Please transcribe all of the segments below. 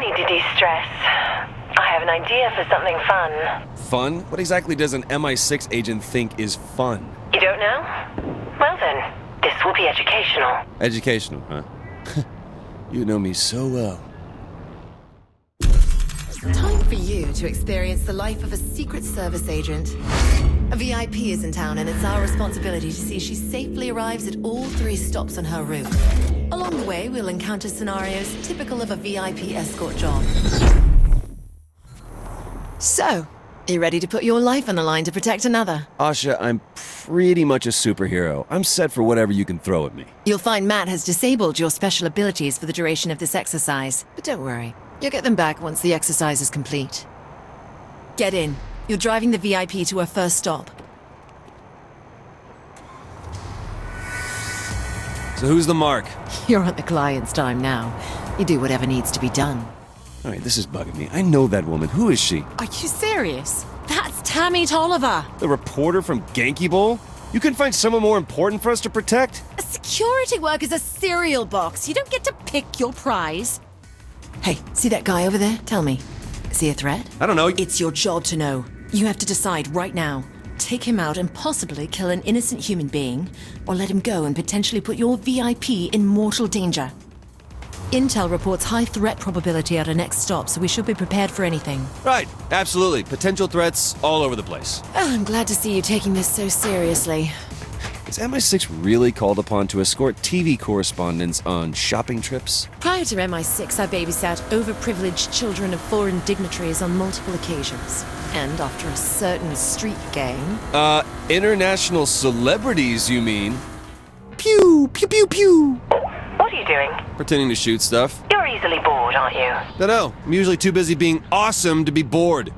need to de-stress. I have an idea for something fun. Fun? What exactly does an MI6 agent think is fun? You don't know? Well then, this will be educational. Educational, huh? You know me so well. Time for you to experience the life of a Secret Service agent. A VIP is in town, and it's our responsibility to see she safely arrives at all 3 stops on her route. Along the way, we'll encounter scenarios typical of a VIP escort job. So, you ready to put your life on the line to protect another? Asha, I'm pretty much a superhero. I'm set for whatever you can throw at me. You'll find Matt has disabled your special abilities for the duration of this exercise. But don't worry, you'll get them back once the exercise is complete. Get in. You're driving the VIP to her first stop. So who's the mark? You're on the client's time now. You do whatever needs to be done. Alright, this is bugging me. I know that woman. Who is she? Are you serious? That's Tammy Tolliver. The reporter from Genki Bowl? You couldn't find someone more important for us to protect? A security worker's a cereal box. You don't get to pick your prize. Hey, see that guy over there? Tell me, is he a threat? I don't know. It's your job to know. You have to decide right now. Take him out and possibly kill an innocent human being, or let him go and potentially put your VIP in mortal danger. Intel reports high threat probability at our next stop, so we should be prepared for anything. Right, absolutely. Potential threats all over the place. Oh, I'm glad to see you taking this so seriously. Is MI6 really called upon to escort TV correspondents on shopping trips? Prior to MI6, I babysat overprivileged children of foreign dignitaries on multiple occasions. And after a certain street gang... International celebrities, you mean? Pew, pew, pew, pew. What are you doing? Pretending to shoot stuff. You're easily bored, aren't you? No, I'm usually too busy being awesome to be bored.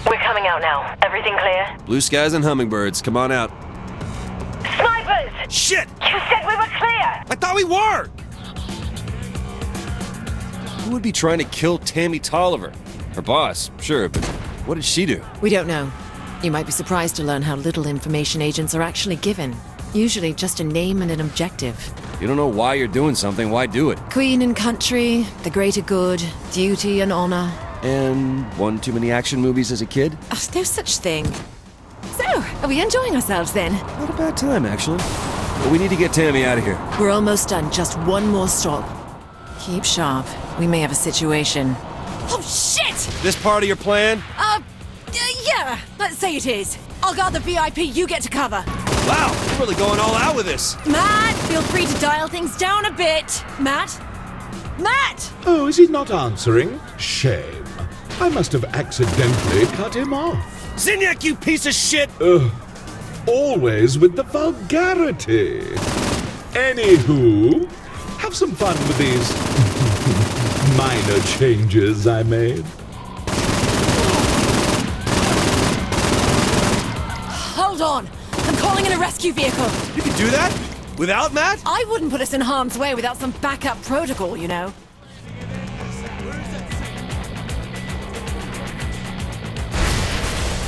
We're coming out now. Everything clear? Blue skies and hummingbirds, come on out. Snipers! Shit! You said we were clear! I thought we were! Who would be trying to kill Tammy Tolliver? Her boss, sure, but what did she do? We don't know. You might be surprised to learn how little information agents are actually given. Usually just a name and an objective. You don't know why you're doing something, why do it? Queen and country, the greater good, duty and honor. And one too many action movies as a kid? Oh, no such thing. So, are we enjoying ourselves then? Not a bad time, actually. But we need to get Tammy out of here. We're almost done. Just one more stop. Keep sharp. We may have a situation. Oh, shit! This part of your plan? Yeah, let's say it is. I'll guard the VIP, you get to cover. Wow, you're really going all out with this. Matt, feel free to dial things down a bit. Matt? Matt! Oh, is he not answering? Shame. I must have accidentally cut him off. Zinyak, you piece of shit! Always with the vulgarity. Anywho, have some fun with these minor changes I made. Hold on. I'm calling in a rescue vehicle. You can do that? Without Matt? I wouldn't put us in harm's way without some backup protocol, you know.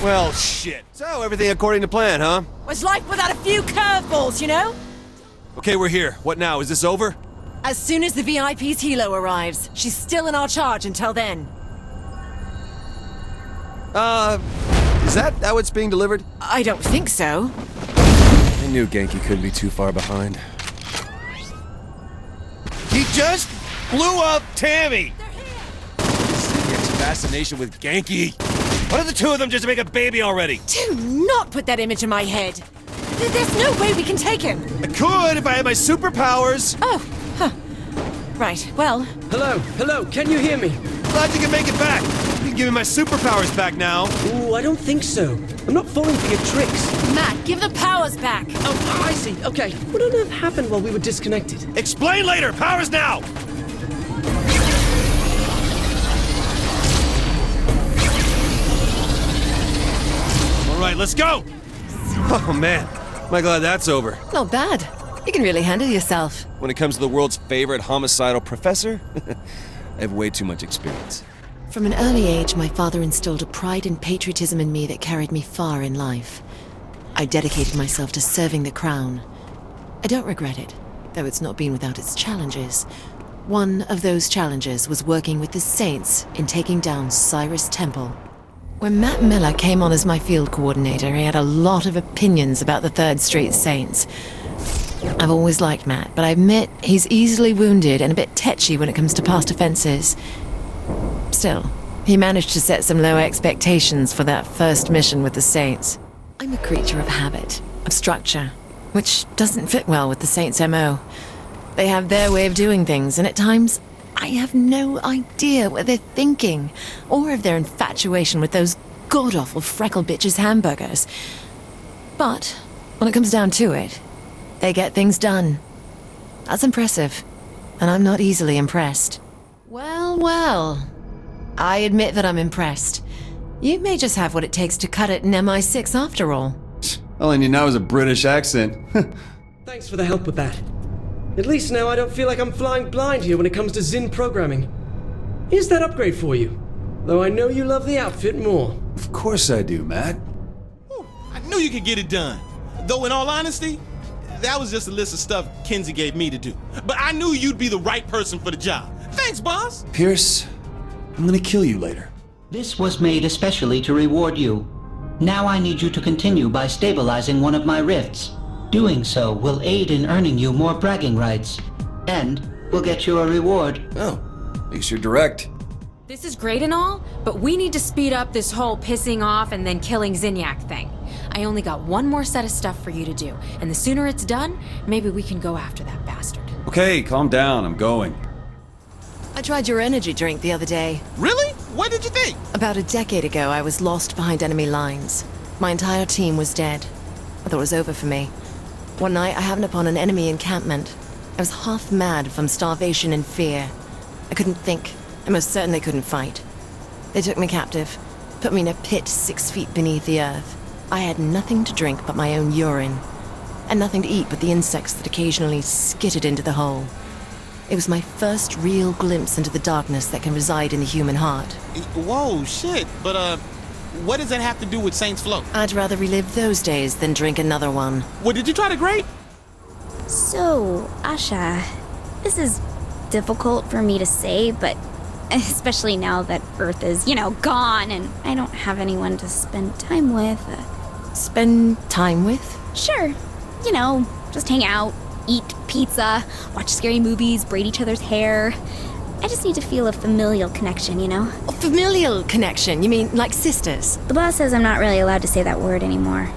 Well, shit. So, everything according to plan, huh? What's life without a few curveballs, you know? Okay, we're here. What now? Is this over? As soon as the VIP's helo arrives, she's still in our charge until then. Is that how it's being delivered? I don't think so. I knew Genki couldn't be too far behind. He just blew up Tammy! Zinyak's fascination with Genki. What are the two of them just to make a baby already? Do not put that image in my head. There's no way we can take him. I could if I had my superpowers. Oh, huh. Right, well... Hello, can you hear me? Glad you can make it back. You can give me my superpowers back now. Ooh, I don't think so. I'm not falling for your tricks. Matt, give the powers back. Oh, I see. Okay. What on earth happened while we were disconnected? Explain later. Powers now. All right, let's go. Oh, man. Am I glad that's over. Not bad. You can really handle yourself. When it comes to the world's favorite homicidal professor, I have way too much experience. From an early age, my father instilled a pride and patriotism in me that carried me far in life. I dedicated myself to serving the crown. I don't regret it, though it's not been without its challenges. One of those challenges was working with the Saints in taking down Cyrus Temple. When Matt Miller came on as my field coordinator, he had a lot of opinions about the 3rd Street Saints. I've always liked Matt, but I admit he's easily wounded and a bit tetchy when it comes to past offenses. Still, he managed to set some low expectations for that first mission with the Saints. I'm a creature of habit, of structure, which doesn't fit well with the Saints' MO. They have their way of doing things, and at times, I have no idea what they're thinking, or of their infatuation with those god-awful freckle bitches' hamburgers. But, when it comes down to it, they get things done. That's impressive, and I'm not easily impressed. Well, well. I admit that I'm impressed. You may just have what it takes to cut it in MI6 after all. All I need now is a British accent. Thanks for the help with that. At least now I don't feel like I'm flying blind here when it comes to Zin programming. Here's that upgrade for you. Though I know you love the outfit more. Of course I do, Matt. I knew you could get it done. Though in all honesty, that was just a list of stuff Kinsey gave me to do. But I knew you'd be the right person for the job. Thanks, boss. Pierce, I'm gonna kill you later. This was made especially to reward you. Now I need you to continue by stabilizing one of my rifts. Doing so will aid in earning you more bragging rights. And will get you a reward. Oh, at least you're direct. This is great and all, but we need to speed up this whole pissing off and then killing Zinyak thing. I only got one more set of stuff for you to do, and the sooner it's done, maybe we can go after that bastard. Okay, calm down, I'm going. I tried your energy drink the other day. Really? What did you think? About a decade ago, I was lost behind enemy lines. My entire team was dead. I thought it was over for me. One night, I happened upon an enemy encampment. I was half mad from starvation and fear. I couldn't think. I most certainly couldn't fight. They took me captive, put me in a pit 6 feet beneath the earth. I had nothing to drink but my own urine, and nothing to eat but the insects that occasionally skittered into the hole. It was my first real glimpse into the darkness that can reside in the human heart. Whoa, shit. But, what does that have to do with Saints Flow? I'd rather relive those days than drink another one. What, did you try the grape? So, Asha, this is difficult for me to say, but especially now that Earth is, gone and I don't have anyone to spend time with. Spend time with? Sure. Just hang out, eat pizza, watch scary movies, braid each other's hair. I just need to feel a familial connection, A familial connection? You mean like sisters? The boss says I'm not really allowed to say that word anymore.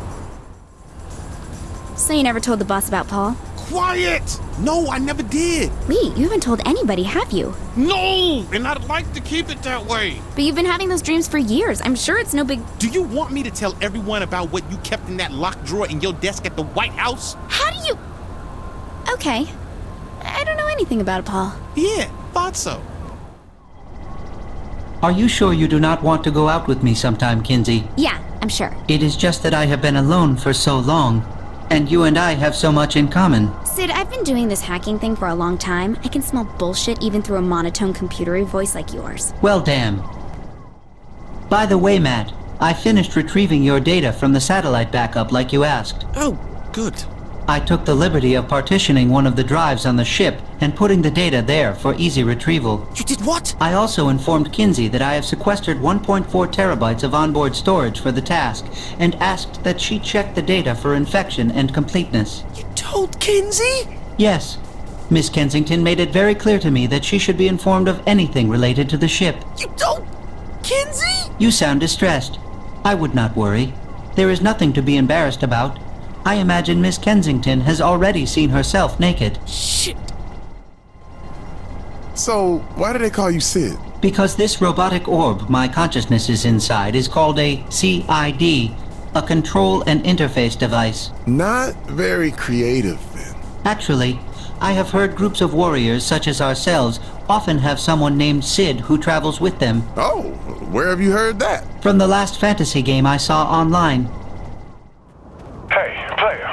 So you never told the boss about Paul? Quiet! No, I never did. Wait, you haven't told anybody, have you? No! And I'd like to keep it that way. But you've been having those dreams for years. I'm sure it's no big... Do you want me to tell everyone about what you kept in that locked drawer in your desk at the White House? How do you... Okay. I don't know anything about Paul. Yeah, thought so. Are you sure you do not want to go out with me sometime, Kinsey? Yeah, I'm sure. It is just that I have been alone for so long, and you and I have so much in common. Sid, I've been doing this hacking thing for a long time. I can smell bullshit even through a monotone computery voice like yours. Well, damn. By the way, Matt, I finished retrieving your data from the satellite backup like you asked. Oh, good. I took the liberty of partitioning one of the drives on the ship and putting the data there for easy retrieval. You did what? I also informed Kinsey that I have sequestered 1.4 terabytes of onboard storage for the task and asked that she check the data for infection and completeness. You told Kinsey? Yes. Miss Kensington made it very clear to me that she should be informed of anything related to the ship. You told Kinsey? You sound distressed. I would not worry. There is nothing to be embarrassed about. I imagine Miss Kensington has already seen herself naked. Shit. So, why do they call you Sid? Because this robotic orb my consciousness is inside is called a CID, a control and interface device. Not very creative, then. Actually, I have heard groups of warriors such as ourselves often have someone named Sid who travels with them. Oh, where have you heard that? From the last fantasy game I saw online. Hey, player.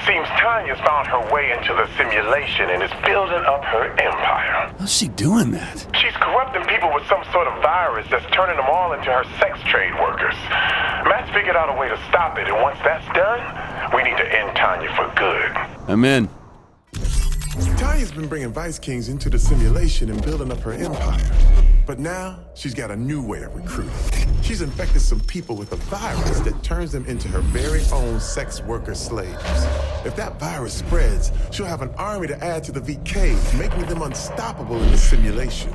Seems Tanya's found her way into the simulation and is building up her empire. How's she doing that? She's corrupting people with some sort of virus that's turning them all into her sex trade workers. Matt's figured out a way to stop it, and once that's done, we need to end Tanya for good. I'm in. Tanya's been bringing Vice Kings into the simulation and building up her empire. But now, she's got a new way of recruiting. She's infected some people with a virus that turns them into her very own sex worker slaves. If that virus spreads, she'll have an army to add to the VKs, making them unstoppable in the simulation.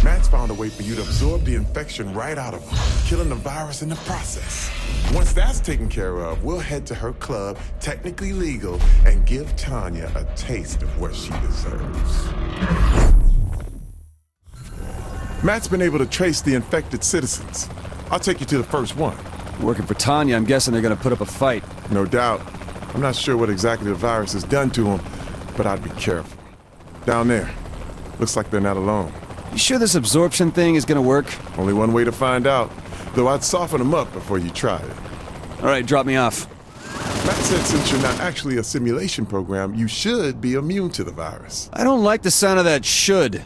Matt's found a way for you to absorb the infection right out of her, killing the virus in the process. Once that's taken care of, we'll head to her club, technically legal, and give Tanya a taste of what she deserves. Matt's been able to trace the infected citizens. I'll take you to the first one. Working for Tanya, I'm guessing they're gonna put up a fight. No doubt. I'm not sure what exactly the virus has done to them, but I'd be careful. Down there. Looks like they're not alone. You sure this absorption thing is gonna work? Only one way to find out. Though I'd soften them up before you try it. All right, drop me off. Matt said since you're not actually a simulation program, you should be immune to the virus. I don't like the sound of that should.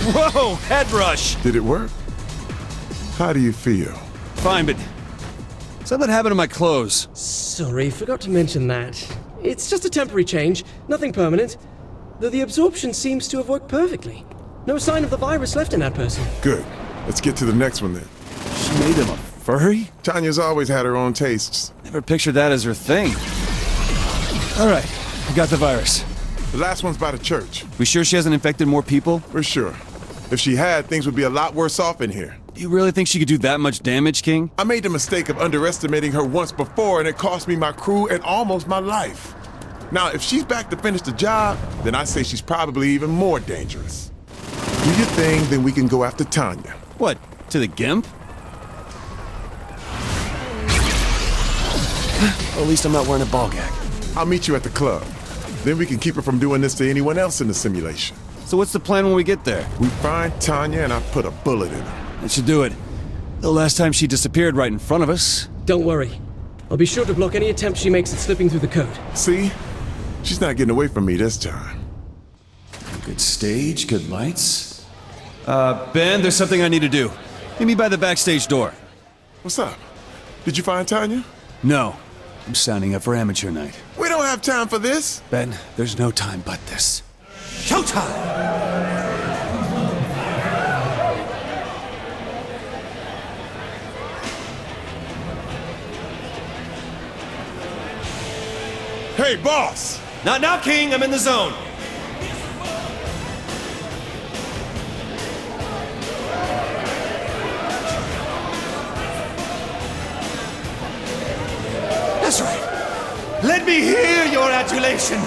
Whoa, head rush! Did it work? How do you feel? Fine, but something happened to my clothes. Sorry, forgot to mention that. It's just a temporary change, nothing permanent. Though the absorption seems to have worked perfectly. No sign of the virus left in that person. Good. Let's get to the next one then. She made him a furry? Tanya's always had her own tastes. Never pictured that as her thing. All right, I got the virus. The last one's by the church. We sure she hasn't infected more people? We're sure. If she had, things would be a lot worse off in here. You really think she could do that much damage, King? I made the mistake of underestimating her once before, and it cost me my crew and almost my life. Now, if she's back to finish the job, then I say she's probably even more dangerous. Do your thing, then we can go after Tanya. What, to the Gimp? Well, at least I'm not wearing a ball gag. I'll meet you at the club. Then we can keep her from doing this to anyone else in the simulation. So what's the plan when we get there? We find Tanya and I put a bullet in her. That should do it. The last time she disappeared right in front of us. Don't worry. I'll be sure to block any attempt she makes at slipping through the code. See? She's not getting away from me this time. Good stage, good lights. Ben, there's something I need to do. Meet me by the backstage door. What's up? Did you find Tanya? No. I'm signing up for amateur night. We don't have time for this. Ben, there's no time but this. Showtime! Hey, boss! Not now, King. I'm in the zone. That's right. Let me hear your adulation.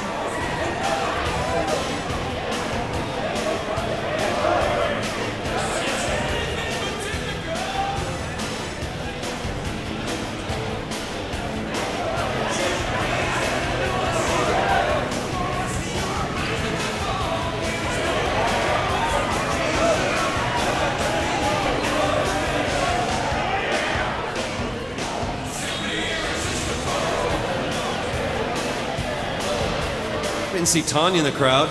Didn't see Tanya in the crowd.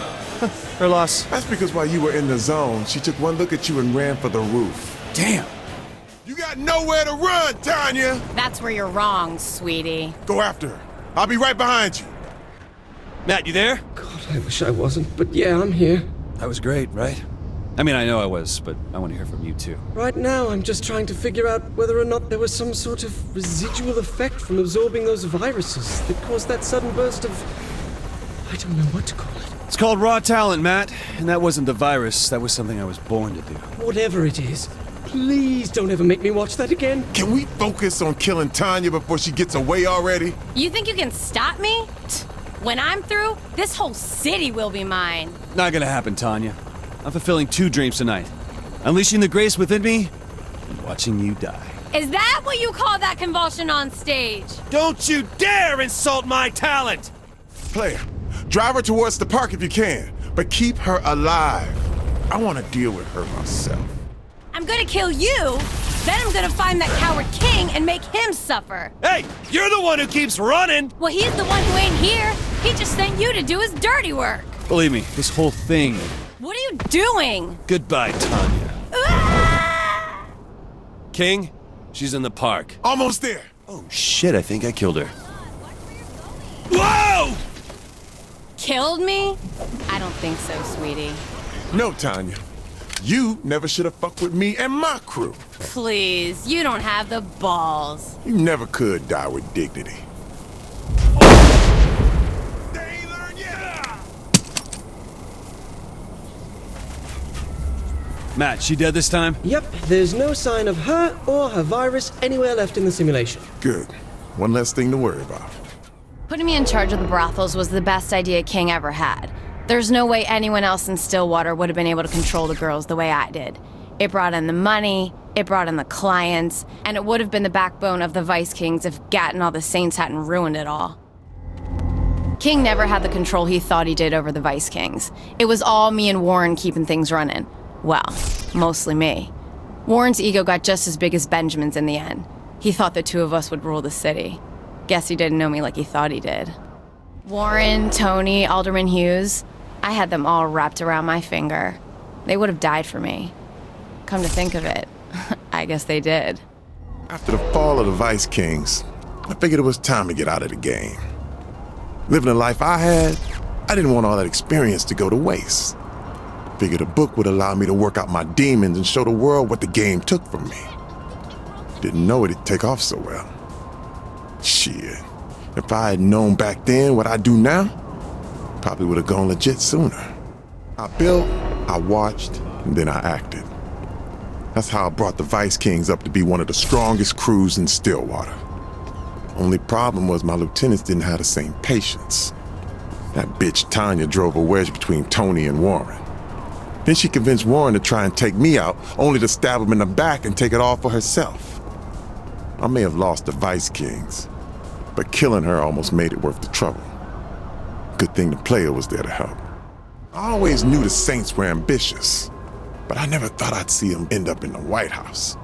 Her loss. That's because while you were in the zone, she took one look at you and ran for the roof. Damn. You got nowhere to run, Tanya! That's where you're wrong, sweetie. Go after her. I'll be right behind you. Matt, you there? God, I wish I wasn't, but yeah, I'm here. That was great, right? I mean, I know I was, but I want to hear from you too. Right now, I'm just trying to figure out whether or not there was some sort of residual effect from absorbing those viruses that caused that sudden burst of... I don't know what to call it. It's called raw talent, Matt. And that wasn't the virus. That was something I was born to do. Whatever it is, please don't ever make me watch that again. Can we focus on killing Tanya before she gets away already? You think you can stop me? When I'm through, this whole city will be mine. Not gonna happen, Tanya. I'm fulfilling 2 dreams tonight. Unleashing the grace within me and watching you die. Is that what you call that convulsion on stage? Don't you dare insult my talent! Player, drive her towards the park if you can, but keep her alive. I want to deal with her myself. I'm gonna kill you, then I'm gonna find that coward King and make him suffer. Hey, you're the one who keeps running! Well, he's the one who ain't here. He just sent you to do his dirty work. Believe me, this whole thing... What are you doing? Goodbye, Tanya. Ah! King, she's in the park. Almost there. Oh shit, I think I killed her. killed me? I don't think so, sweetie. No, Tanya. You never should have fucked with me and my crew. Please, you don't have the balls. You never could die with dignity. Matt, she dead this time? Yep, there's no sign of her or her virus anywhere left in the simulation. Good. One less thing to worry about. Putting me in charge of the brothels was the best idea King ever had. There's no way anyone else in Stillwater would have been able to control the girls the way I did. It brought in the money, it brought in the clients, and it would have been the backbone of the Vice Kings if Gat and all the Saints hadn't ruined it all. King never had the control he thought he did over the Vice Kings. It was all me and Warren keeping things running. Well, mostly me. Warren's ego got just as big as Benjamin's in the end. He thought the two of us would rule the city. Guess he didn't know me like he thought he did. Warren, Tony, Alderman Hughes, I had them all wrapped around my finger. They would have died for me. Come to think of it, I guess they did. After the fall of the Vice Kings, I figured it was time to get out of the game. Living the life I had, I didn't want all that experience to go to waste. Figured a book would allow me to work out my demons and show the world what the game took from me. Didn't know it'd take off so well. Shit. If I had known back then what I do now, probably would have gone legit sooner. I built, I watched, and then I acted. That's how I brought the Vice Kings up to be one of the strongest crews in Stillwater. Only problem was my lieutenants didn't have the same patience. That bitch Tanya drove a wedge between Tony and Warren. Then she convinced Warren to try and take me out, only to stab him in the back and take it all for herself. I may have lost the Vice Kings, but killing her almost made it worth the trouble. Good thing the player was there to help. I always knew the Saints were ambitious, but I never thought I'd see them end up in the White House.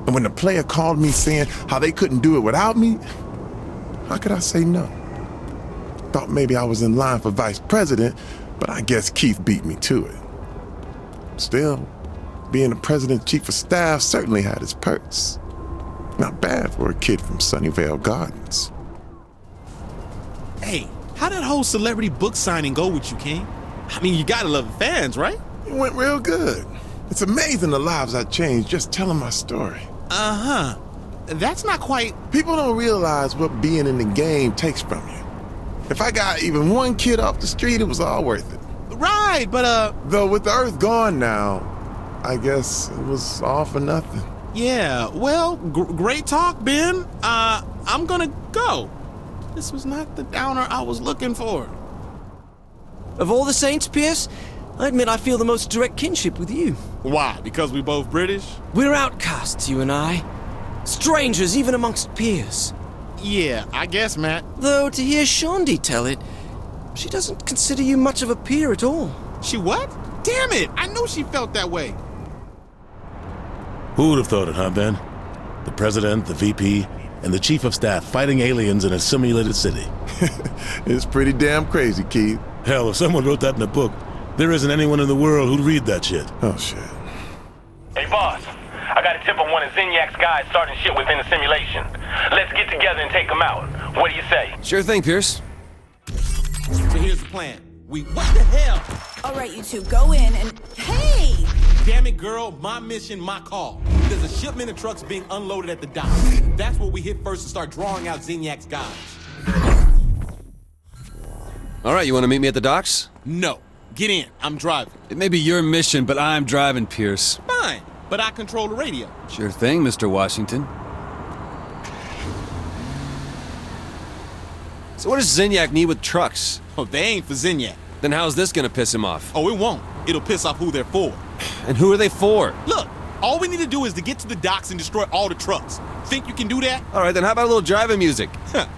And when the player called me saying how they couldn't do it without me, how could I say no? Thought maybe I was in line for vice president, but I guess Keith beat me to it. Still, being the president's chief of staff certainly had its perks. Not bad for a kid from Sunnyvale Gardens. Hey, how'd that whole celebrity book signing go with you, King? I mean, you gotta love the fans, right? It went real good. It's amazing the lives I changed just telling my story. Uh-huh. That's not quite... People don't realize what being in the game takes from you. If I got even one kid off the street, it was all worth it. Right, but Though with the Earth gone now, I guess it was all for nothing. Yeah, well, great talk, Ben. I'm gonna go. This was not the downer I was looking for. Of all the Saints, Pierce, I admit I feel the most direct kinship with you. Why? Because we both British? We're outcasts, you and I. Strangers, even amongst peers. Yeah, I guess, Matt. Though, to hear Shondi tell it, she doesn't consider you much of a peer at all. She what? Damn it! I knew she felt that way. Who would have thought it, huh, Ben? The president, the VP, and the chief of staff fighting aliens in a simulated city. It's pretty damn crazy, Keith. Hell, if someone wrote that in a book, there isn't anyone in the world who'd read that shit. Oh, shit. Hey, boss. I got a tip on one of Zinniac's guys starting shit within the simulation. Let's get together and take him out. What do you say? Sure thing, Pierce. So here's the plan. What the hell? All right, you two, go in and... Hey! Damn it, girl. My mission, my call. There's a shipment of trucks being unloaded at the dock. That's what we hit first to start drawing out Zinniac's guys. All right, you want to meet me at the docks? No. Get in. I'm driving. It may be your mission, but I'm driving, Pierce. Fine. But I control the radio. Sure thing, Mr. Washington. So what does Zinniac need with trucks? Oh, they ain't for Zinniac. Then how's this gonna piss him off? Oh, it won't. It'll piss off who they're for. And who are they for? Look, all we need to do is to get to the docks and destroy all the trucks. Think you can do that? All right, then how about a little driving music?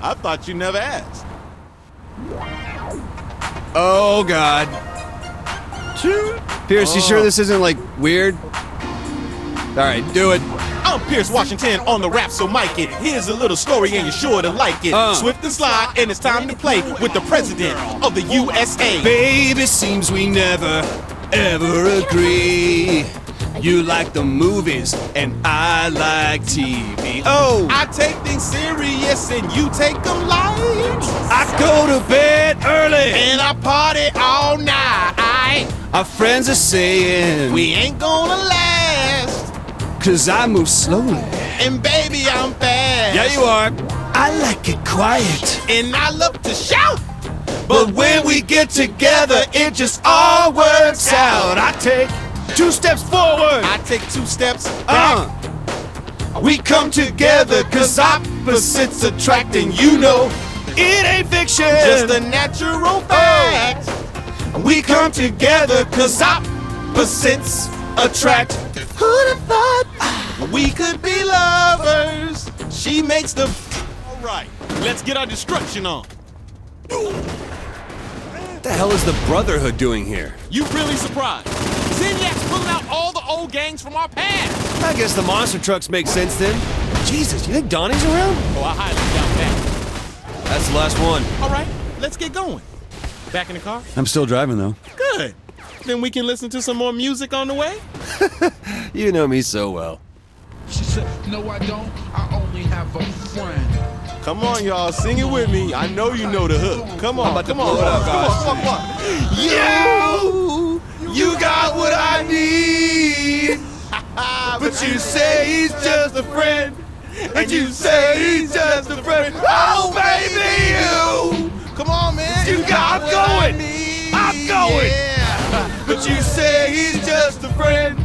I thought you never asked. Oh, God. Pierce, you sure this isn't, like, weird? All right, do it. I'm Pierce Washington on the rap, so mic it. Here's a little story and you're sure to like it. Swift and slide, and it's time to play with the president of the USA. Baby, seems we never, ever agree. You like the movies, and I like TV. Oh! I take things serious and you take them light. I go to bed early, And I party all night. our friends are saying, We ain't gonna last. 'cause I move slowly. And baby, I'm fast. Yeah, you are. I like it quiet. And I love to shout. But when we get together, it just all works out. I take 2 steps forward. I take 2 steps back. We come together 'cause opposites attract, and you know it ain't fiction. Just a natural fact. We come together 'cause opposites attract. Who'd have thought? We could be lovers. She makes the. All right, let's get our destruction on. What the hell is the Brotherhood doing here? You really surprised? Zinniac's pulling out all the old gangs from our past. I guess the monster trucks make sense then. Jesus, you think Donnie's around? Oh, I highly doubt that. That's the last one. All right, let's get going. Back in the car? I'm still driving, though. Good. Then we can listen to some more music on the way? You know me so well. She said, no, I don't. I only have a friend. Come on, y'all, sing it with me. I know you know the hook. Come on, I'm about to come on, blow it up, guys. come on. You got what I need. But you say he's just a friend. And you say he's just a friend. Oh, baby, you. Come on, man. I'm going. I'm going. Yeah. But you say he's just a friend.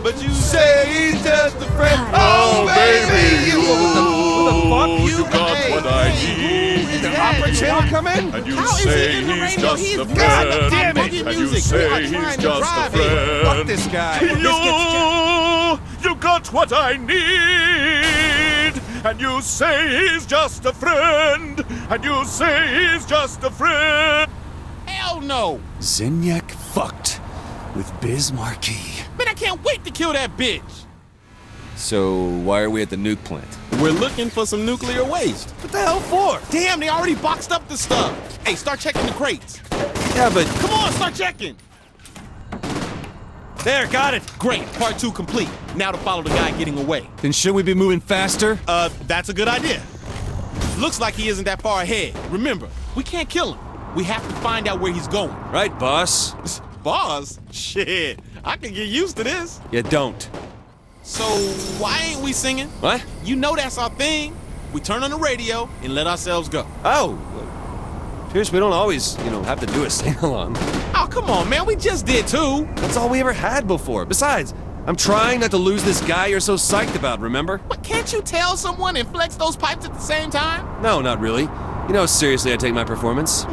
But you say he's just a friend. Oh, baby, you. What the fuck? You got what I need. Did the opera channel come in? And you How is say he in the he's radio? just He's a got friend. God damn it. boogie And you music. say We are he's trying to just a drive it. friend. Fuck this guy. You got what I need. And you say he's just a friend. And you say he's just a friend. Hell no. Zinniac fucked with Biz Marquee. Man, I can't wait to kill that bitch. So why are we at the nuke plant? We're looking for some nuclear waste. What the hell for? Damn, they already boxed up the stuff. Hey, start checking the crates. Yeah, but Come on, start checking. there, got it. Great, part 2 complete. Now to follow the guy getting away. Then should we be moving faster? That's a good idea. Looks like he isn't that far ahead. Remember, we can't kill him. We have to find out where he's going. Right, boss? Boss? Shit, I can get used to this. You don't. So, why ain't we singing? What? You know that's our thing. We turn on the radio and let ourselves go. Oh. Pierce, we don't always, have to do a sing-along. Oh, come on, man. We just did too. That's all we ever had before. Besides, I'm trying not to lose this guy you're so psyched about, remember? But can't you tell someone and flex those pipes at the same time? No, not really. You know how seriously I take my performance.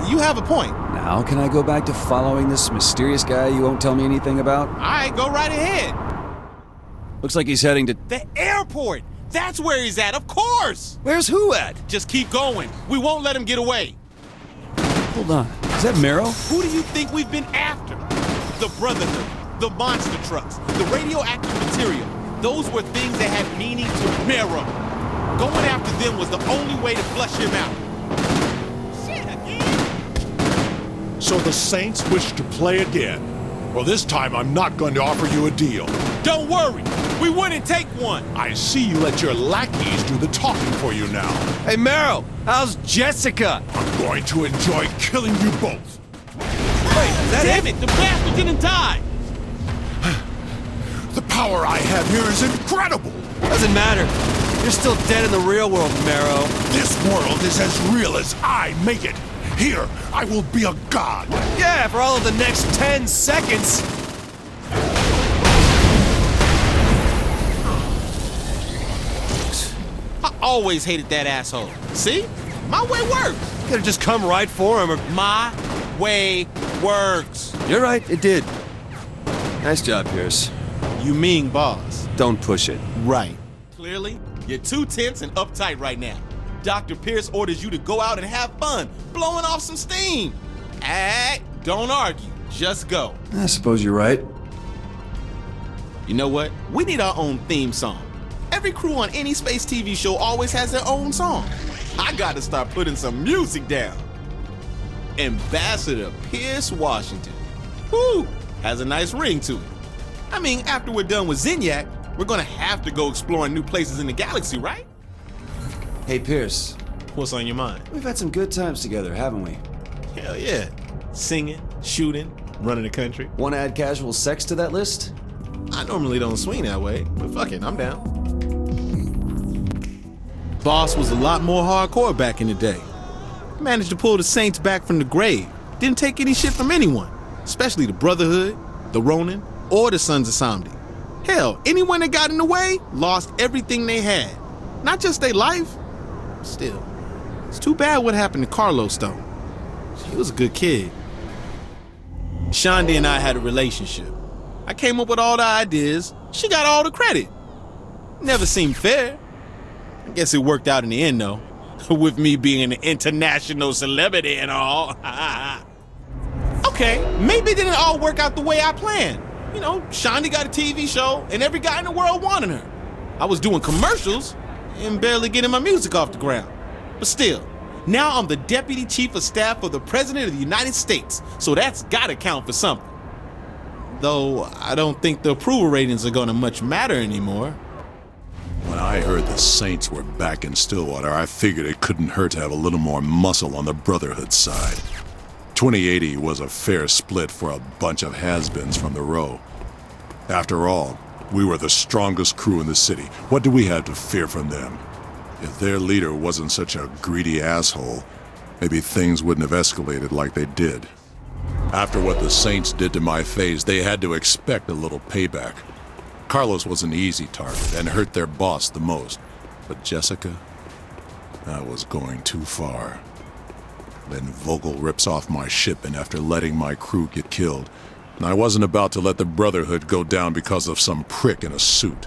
You have a point. Now can I go back to following this mysterious guy you won't tell me anything about? All right, go right ahead. Looks like he's heading to... The airport. That's where he's at, of course. Where's who at? Just keep going. We won't let him get away. Hold on. Is that Meryl? Who do you think we've been after? The Brotherhood, the monster trucks, the radioactive material. Those were things that had meaning to Meryl. Going after them was the only way to flush him out. Shit, again? So the Saints wish to play again. Well, this time I'm not going to offer you a deal. Don't worry. We wouldn't take one. I see you let your lackeys do the talking for you now. Hey, Meryl, how's Jessica? I'm going to enjoy killing you both. Wait, is that Damn it, the bastard didn't die. The power I have here is incredible. Doesn't matter. You're still dead in the real world, Meryl. This world is as real as I make it. Here, I will be a god. Yeah, for all of the next 10 seconds. I always hated that asshole. See? My way works. You could've just come right for him or... My way works. You're right, it did. Nice job, Pierce. You mean boss? Don't push it. Right. Clearly, you're too tense and uptight right now. Dr. Pierce orders you to go out and have fun, blowing off some steam. Don't argue. Just go. I suppose you're right. You know what? We need our own theme song. Every crew on any space TV show always has their own song. I gotta start putting some music down. Ambassador Pierce Washington. Whew, has a nice ring to it. I mean, after we're done with Zinyak, we're gonna have to go exploring new places in the galaxy, right? Hey, Pierce. What's on your mind? We've had some good times together, haven't we? Hell yeah. Singing, shooting, running the country. Want to add casual sex to that list? I normally don't swing that way, but fuck it, I'm down. Boss was a lot more hardcore back in the day. Managed to pull the Saints back from the grave. Didn't take any shit from anyone, especially the Brotherhood, the Ronin, or the Sons of Samdi. Hell, anyone that got in the way lost everything they had. Not just their life. Still, it's too bad what happened to Carlos, though. He was a good kid. Shaundi and I had a relationship. I came up with all the ideas. She got all the credit. Never seemed fair. I guess it worked out in the end, though. With me being an international celebrity and all. Okay, maybe it didn't all work out the way I planned. You know, Shaundi got a TV show and every guy in the world wanted her. I was doing commercials and barely getting my music off the ground. But still, now I'm the Deputy Chief of Staff for the President of the United States, so that's gotta count for something. Though I don't think the approval ratings are gonna much matter anymore. When I heard the Saints were back in Stillwater, I figured it couldn't hurt to have a little more muscle on the Brotherhood side. 2080 was a fair split for a bunch of has-beens from the row. After all, we were the strongest crew in the city. What do we have to fear from them? If their leader wasn't such a greedy asshole, maybe things wouldn't have escalated like they did. After what the Saints did to my face, they had to expect a little payback. Carlos was an easy target and hurt their boss the most. But Jessica? That was going too far. Then Vogel rips off my ship, and after letting my crew get killed, and I wasn't about to let the Brotherhood go down because of some prick in a suit.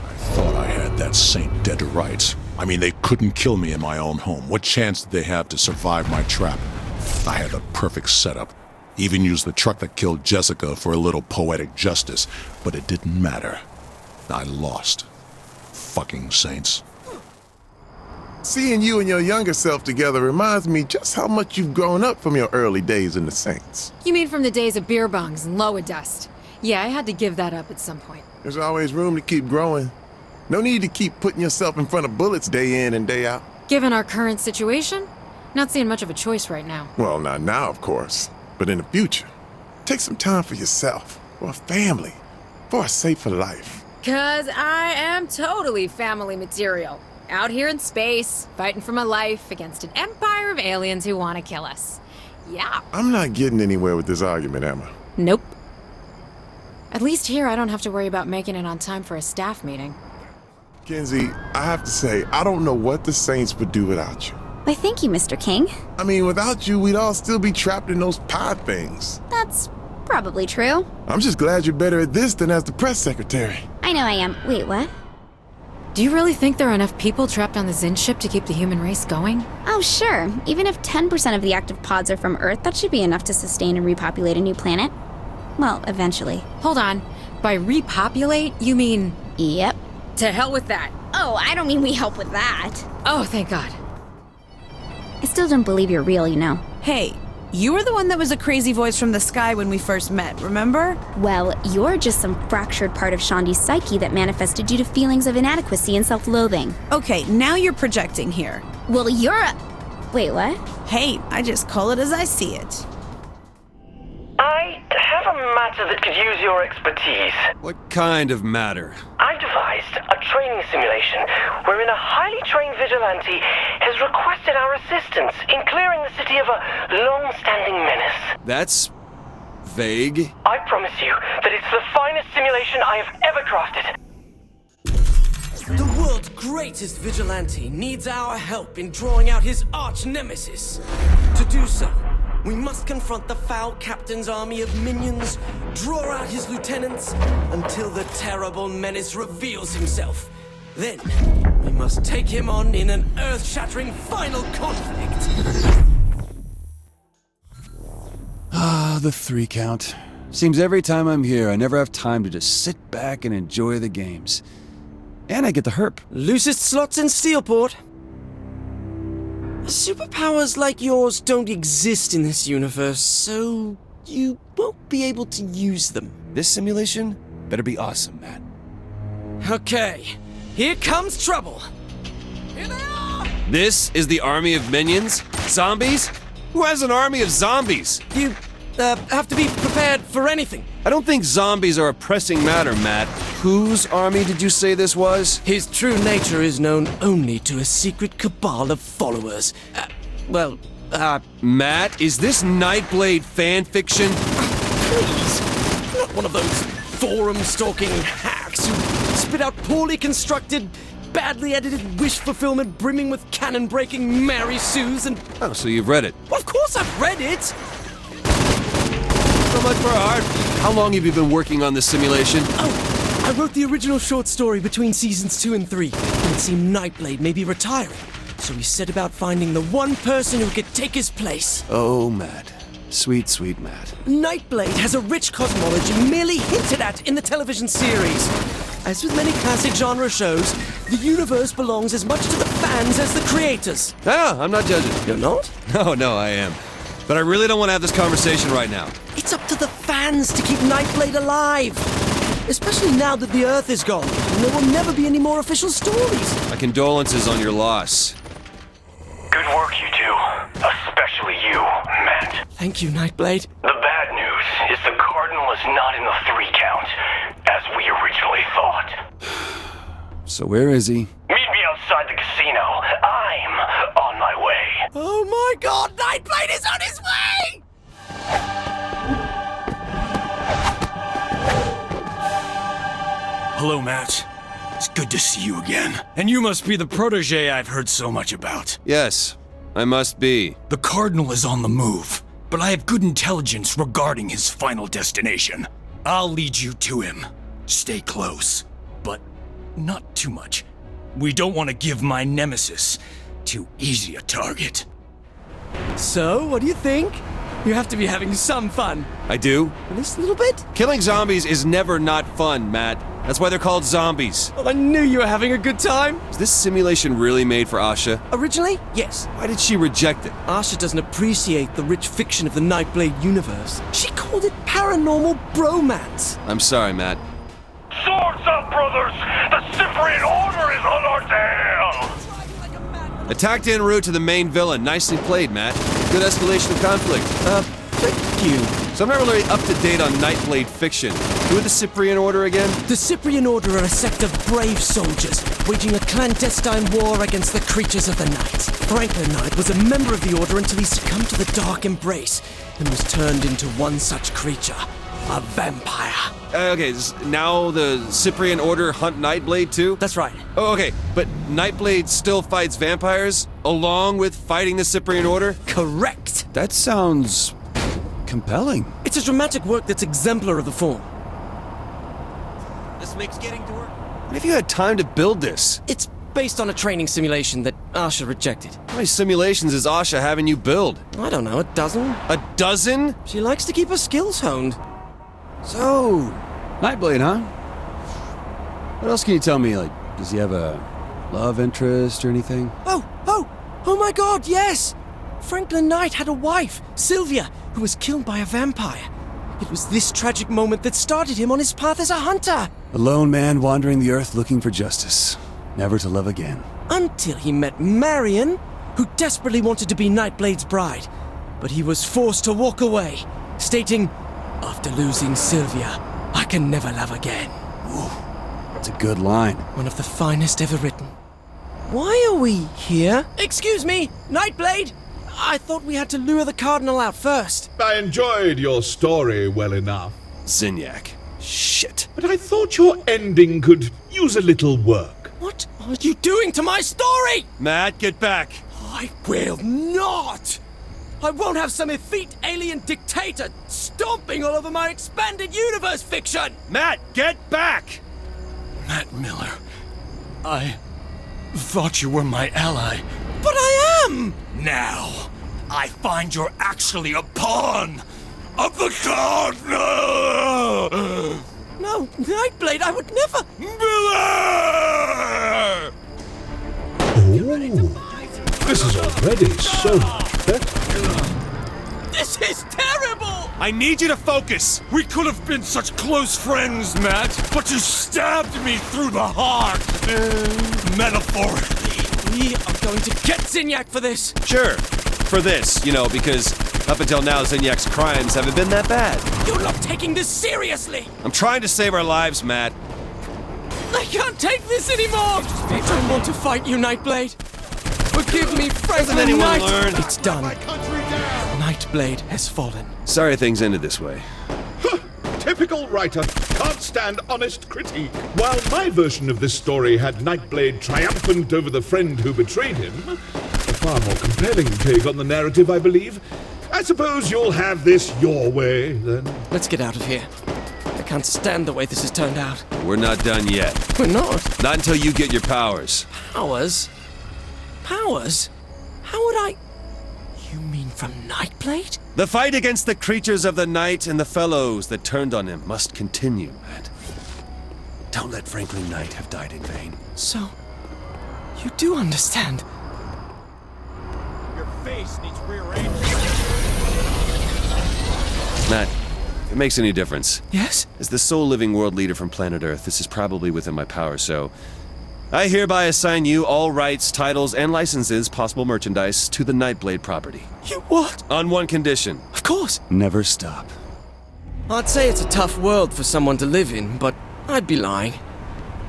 I thought I had that Saint dead to rights. I mean, they couldn't kill me in my own home. What chance did they have to survive my trap? I had the perfect setup. Even used the truck that killed Jessica for a little poetic justice, but it didn't matter. I lost. Fucking Saints. Seeing you and your younger self together reminds me just how much you've grown up from your early days in the Saints. You mean from the days of beer bongs and Loa Dust? Yeah, I had to give that up at some point. There's always room to keep growing. No need to keep putting yourself in front of bullets day in and day out. Given our current situation, not seeing much of a choice right now. Well, not now, of course, but in the future. Take some time for yourself, for a family, for a safer life. 'Cause I am totally family material. Out here in space, fighting for my life against an empire of aliens who want to kill us. Yeah. I'm not getting anywhere with this argument, Emma. Nope. At least here I don't have to worry about making it on time for a staff meeting. Kenzie, I have to say, I don't know what the Saints would do without you. Why, thank you, Mr. King. I mean, without you, we'd all still be trapped in those pod things. That's probably true. I'm just glad you're better at this than as the press secretary. I know I am. Wait, what? Do you really think there are enough people trapped on the Zin ship to keep the human race going? Oh, sure. Even if 10% of the active pods are from Earth, that should be enough to sustain and repopulate a new planet. Well, eventually. Hold on. By repopulate, you mean... Yep. To hell with that. Oh, I don't mean we help with that. Oh, thank God. I still don't believe you're real, you know. Hey, you were the one that was a crazy voice from the sky when we first met, remember? Well, you're just some fractured part of Shaundi's psyche that manifested due to feelings of inadequacy and self-loathing. Okay, now you're projecting here. Well, you're a... Wait, what? Hey, I just call it as I see it. I have a matter that could use your expertise. What kind of matter? I devised a training simulation wherein a highly trained vigilante has requested our assistance in clearing the city of a long-standing menace. That's vague. I promise you that it's the finest simulation I have ever crafted. The world's greatest vigilante needs our help in drawing out his arch-nemesis. To do so, we must confront the foul captain's army of minions, draw out his lieutenants, until the terrible menace reveals himself. Then, we must take him on in an earth-shattering final conflict. Ah, the 3 count. Seems every time I'm here, I never have time to just sit back and enjoy the games. And I get the herp. Loosest slots in Steelport. Superpowers like yours don't exist in this universe, so you won't be able to use them. This simulation? Better be awesome, Matt. Okay, here comes trouble. This is the army of minions? Zombies? Who has an army of zombies? You have to be prepared for anything. I don't think zombies are a pressing matter, Matt. Whose army did you say this was? His true nature is known only to a secret cabal of followers. Matt, is this Nightblade fan fiction? Please, not one of those forum-stalking hacks who spit out poorly constructed, badly edited wish fulfillment brimming with cannon-breaking Mary Sues and... Oh, so you've read it. Well, of course I've read it! So much for art. How long have you been working on this simulation? Oh, I wrote the original short story between seasons 2 and 3, and it seemed Nightblade may be retiring. So we set about finding the one person who could take his place. Oh, Matt. Sweet, sweet Matt. Nightblade has a rich cosmology merely hinted at in the television series. As with many classic genre shows, the universe belongs as much to the fans as the creators. Ah, I'm not judging. You're not? No, I am. But I really don't want to have this conversation right now. It's up to the fans to keep Nightblade alive. Especially now that the Earth is gone, and there will never be any more official stories. My condolences on your loss. Good work, you two. Especially you, Matt. Thank you, Nightblade. The bad news is the Cardinal is not in the 3 count, as we originally thought. So where is he? Meet me outside the casino. I'm on my way. Oh my god, Nightblade is on his way! Hello, Matt. It's good to see you again. And you must be the protege I've heard so much about. Yes, I must be. The Cardinal is on the move, but I have good intelligence regarding his final destination. I'll lead you to him. Stay close, but not too much. We don't want to give my nemesis too easy a target. So, what do you think? You have to be having some fun. I do? At least a little bit? Killing zombies is never not fun, Matt. That's why they're called zombies. Well, I knew you were having a good time. Is this simulation really made for Asha? Originally, yes. Why did she reject it? Asha doesn't appreciate the rich fiction of the Nightblade universe. She called it paranormal bromance. I'm sorry, Matt. Swords up, brothers! The Cyprian Order is on our tail! Attacked en route to the main villain. Nicely played, Matt. Good escalation of conflict. Thank you. So I'm not really up to date on Nightblade fiction. Who are the Cyprian Order again? The Cyprian Order are a sect of brave soldiers, waging a clandestine war against the creatures of the night. Franklin Knight was a member of the Order until he succumbed to the Dark Embrace, and was turned into one such creature, a vampire. Okay, now the Cyprian Order hunt Nightblade too? That's right. Oh, okay, but Nightblade still fights vampires, along with fighting the Cyprian Order? Correct! That sounds... compelling. It's a dramatic work that's exemplar of the form. This makes getting to work. What if you had time to build this? It's based on a training simulation that Asha rejected. How many simulations is Asha having you build? I don't know, a dozen? A dozen? She likes to keep her skills honed. So, Nightblade, huh? What else can you tell me? Like, does he have a love interest or anything? Oh my god, yes! Franklin Knight had a wife, Sylvia, who was killed by a vampire. It was this tragic moment that started him on his path as a hunter. A lone man wandering the earth looking for justice, never to love again. Until he met Marion, who desperately wanted to be Nightblade's bride. But he was forced to walk away, stating, "After losing Sylvia, I can never love again." Ooh, that's a good line. One of the finest ever written. Why are we here? Excuse me, Nightblade! I thought we had to lure the Cardinal out first. I enjoyed your story well enough. Zinyak. Shit. But I thought your ending could use a little work. What are you doing to my story? Matt, get back. I will not! I won't have some effete alien dictator stomping all over my expanded universe fiction! Matt, get back! Matt Miller, I thought you were my ally. But I am! Now, I find you're actually a pawn of the Cardinal! No, Nightblade, I would never... Miller! Oh, this is already so much better. This is terrible! I need you to focus! We could have been such close friends, Matt, but you stabbed me through the heart! Metaphorically. We are going to get Zinyak for this! Sure. For this, you know, because up until now, Zinyak's crimes haven't been that bad. You're not taking this seriously! I'm trying to save our lives, Matt. I can't take this anymore! I don't want to fight you, Nightblade. Forgive me, Franklin anyone Knight! learn? It's done. Nightblade has fallen. Sorry things ended this way. Typical writer. Can't stand honest critique. While my version of this story had Nightblade triumphant over the friend who betrayed him, a far more compelling take on the narrative, I believe. I suppose you'll have this your way, then. Let's get out of here. I can't stand the way this has turned out. We're not done yet. We're not? Not until you get your powers. Powers? Powers? How would I... You mean from Nightblade? The fight against the creatures of the night and the fellows that turned on him must continue, Matt. Don't let Franklin Knight have died in vain. So, you do understand. Your face needs rearranging. Matt, if it makes any difference. Yes? As the sole living world leader from planet Earth, this is probably within my power, so... I hereby assign you all rights, titles, and licenses, possible merchandise, to the Nightblade property. You what? On one condition. Of course. Never stop. I'd say it's a tough world for someone to live in, but I'd be lying.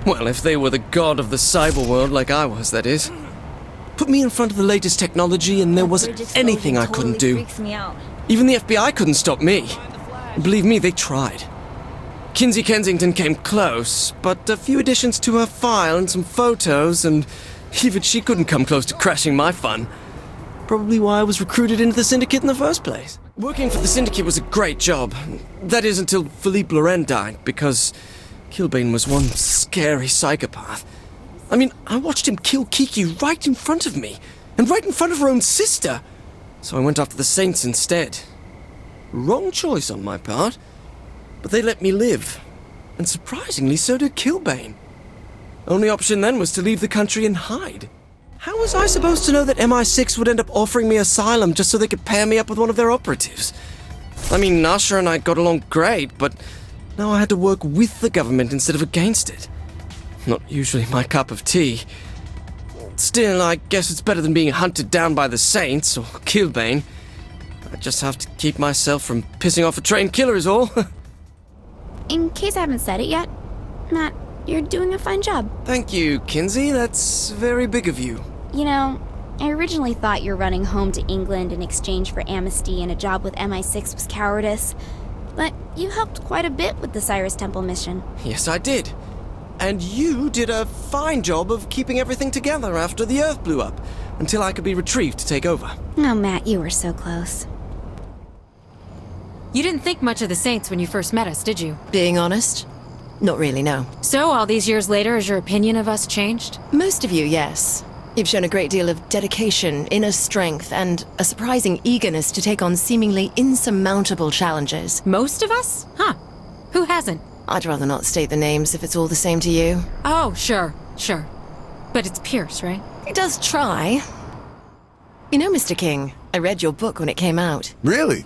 Well, if they were the god of the cyber world like I was, that is. Put me in front of the latest technology and there wasn't anything I couldn't do. Freaks me out. Even the FBI couldn't stop me. Believe me, they tried. Kinsey Kensington came close, but a few additions to her file and some photos, and even she couldn't come close to crashing my fun. Probably why I was recruited into the Syndicate in the first place. Working for the Syndicate was a great job. That is until Philippe Loren died, because Killbane was one scary psychopath. I mean, I watched him kill Kiki right in front of me, and right in front of her own sister. So I went after the Saints instead. Wrong choice on my part. But they let me live. And surprisingly, so did Killbane. Only option then was to leave the country and hide. How was I supposed to know that MI6 would end up offering me asylum just so they could pair me up with one of their operatives? I mean, Nasha and I got along great, but now I had to work with the government instead of against it. Not usually my cup of tea. Still, I guess it's better than being hunted down by the Saints or Killbane. I just have to keep myself from pissing off a trained killer is all. In case I haven't said it yet, Matt, you're doing a fine job. Thank you, Kinsey. That's very big of you. You know, I originally thought your running home to England in exchange for amnesty and a job with MI6 was cowardice. But you helped quite a bit with the Cyrus Temple mission. Yes, I did. And you did a fine job of keeping everything together after the Earth blew up, until I could be retrieved to take over. Oh, Matt, you were so close. You didn't think much of the Saints when you first met us, did you? Being honest, not really, no. So, all these years later, has your opinion of us changed? Most of you, yes. You've shown a great deal of dedication, inner strength, and a surprising eagerness to take on seemingly insurmountable challenges. Most of us? Huh. Who hasn't? I'd rather not state the names if it's all the same to you. Oh, sure. But it's Pierce, right? He does try. You know, Mr. King, I read your book when it came out. Really?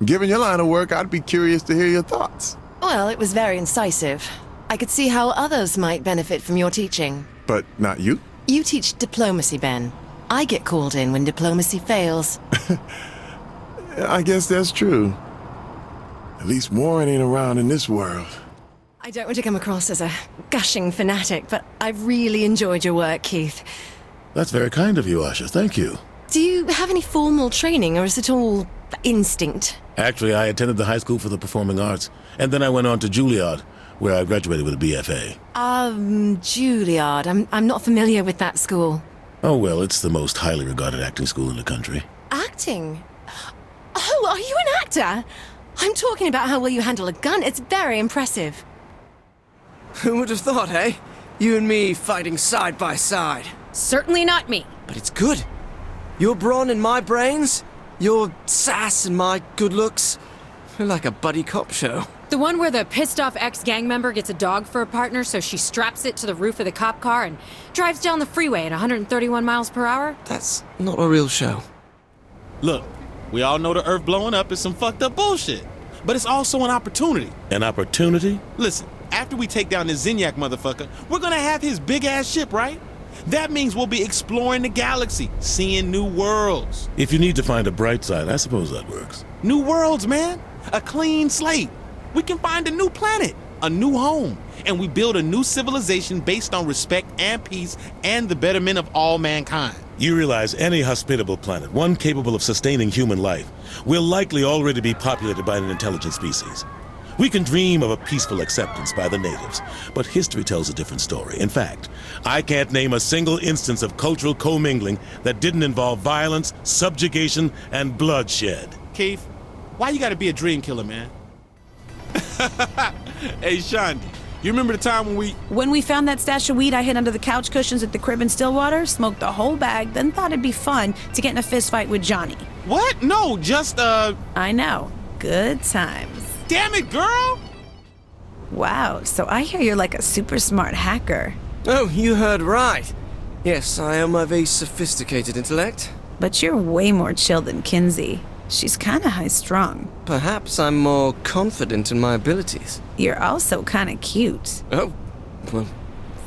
Given your line of work, I'd be curious to hear your thoughts. Well, it was very incisive. I could see how others might benefit from your teaching. But not you? You teach diplomacy, Ben. I get called in when diplomacy fails. I guess that's true. At least Warren ain't around in this world. I don't want to come across as a gushing fanatic, but I've really enjoyed your work, Keith. That's very kind of you, Asha. Thank you. Do you have any formal training, or is it all instinct? Actually, I attended the High School for the Performing Arts, and then I went on to Juilliard, where I graduated with a BFA. Juilliard. I'm not familiar with that school. Oh, well, it's the most highly regarded acting school in the country. Acting? Oh, are you an actor? I'm talking about how well you handle a gun. It's very impressive. Who would have thought, eh? You and me fighting side by side. Certainly not me. But it's good. Your brawn and my brains, your sass and my good looks. We're like a buddy cop show. The one where the pissed-off ex-gang member gets a dog for a partner, so she straps it to the roof of the cop car and drives down the freeway at 131 miles per hour? That's not a real show. Look, we all know the Earth blowing up is some fucked up bullshit. but it's also an opportunity. An opportunity? Listen, after we take down this Zinyak motherfucker, we're gonna have his big-ass ship, right? That means we'll be exploring the galaxy, seeing new worlds. If you need to find a bright side, I suppose that works. New worlds, man. A clean slate. We can find a new planet, a new home, and we build a new civilization based on respect and peace and the betterment of all mankind. You realize any hospitable planet, one capable of sustaining human life, will likely already be populated by an intelligent species. We can dream of a peaceful acceptance by the natives, but history tells a different story. In fact, I can't name a single instance of cultural commingling that didn't involve violence, subjugation, and bloodshed. Keith, why you gotta be a dream killer, man? Hey, Shandi, you remember the time When we found that stash of weed I hid under the couch cushions at the crib in Stillwater, smoked the whole bag, then thought it'd be fun to get in a fist fight with Johnny. What? No, just, I know. Good times. Damn it, girl! Wow, so I hear you're like a super smart hacker. Oh, you heard right. Yes, I am of a sophisticated intellect. But you're way more chill than Kinsey. She's kinda high-strung. Perhaps I'm more confident in my abilities. You're also kinda cute. Oh, well,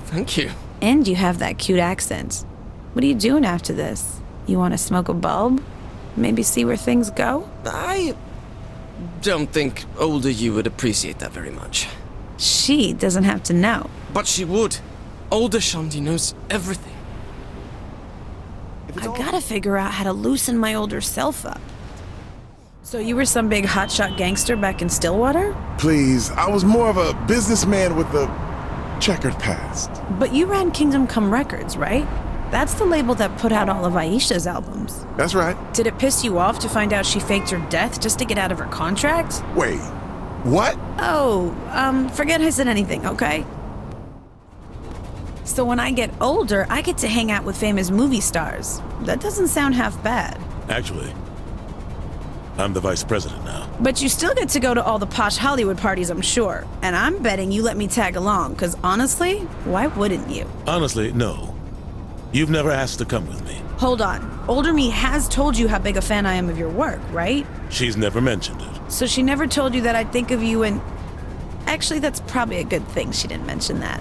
thank you. And you have that cute accent. What are you doing after this? You wanna smoke a bulb? Maybe see where things go? I don't think older you would appreciate that very much. She doesn't have to know. But she would. Older Shandi knows everything. I gotta figure out how to loosen my older self up. So you were some big hotshot gangster back in Stillwater? Please, I was more of a businessman with a checkered past. But you ran Kingdom Come Records, right? That's the label that put out all of Aisha's albums. That's right. Did it piss you off to find out she faked her death just to get out of her contract? Wait, what? Oh, forget I said anything, okay? So when I get older, I get to hang out with famous movie stars. That doesn't sound half bad. Actually, I'm the vice president now. But you still get to go to all the posh Hollywood parties, I'm sure. And I'm betting you let me tag along, because honestly, why wouldn't you? Honestly, no. You've never asked to come with me. Hold on. Older me has told you how big a fan I am of your work, right? She's never mentioned it. So she never told you that I'd think of you and... Actually, that's probably a good thing she didn't mention that.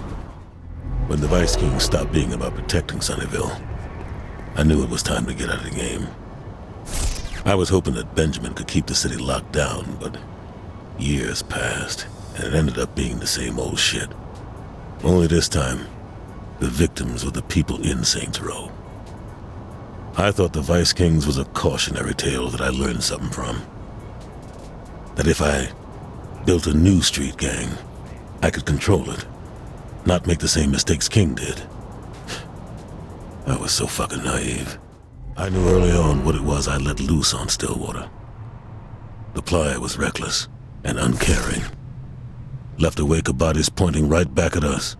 When the Vice King stopped being about protecting Sunnyvale, I knew it was time to get out of the game. I was hoping that Benjamin could keep the city locked down, but years passed, and it ended up being the same old shit. Only this time, the victims were the people in Saints Row. I thought the Vice Kings was a cautionary tale that I learned something from. That if I built a new street gang, I could control it, not make the same mistakes King did. I was so fucking naive. I knew early on what it was I let loose on Stillwater. The Playa was reckless and uncaring. Left a wake of bodies pointing right back at us.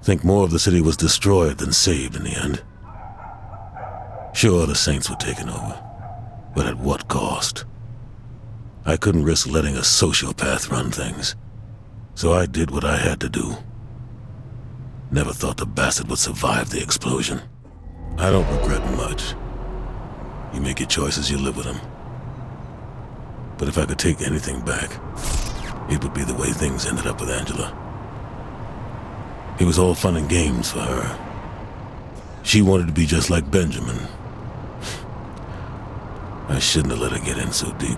Think more of the city was destroyed than saved in the end. Sure, the Saints were taken over, but at what cost? I couldn't risk letting a sociopath run things, so I did what I had to do. Never thought the bastard would survive the explosion. I don't regret much. You make your choices, you live with them. But if I could take anything back, it would be the way things ended up with Angela. It was all fun and games for her. She wanted to be just like Benjamin. I shouldn't have let her get in so deep.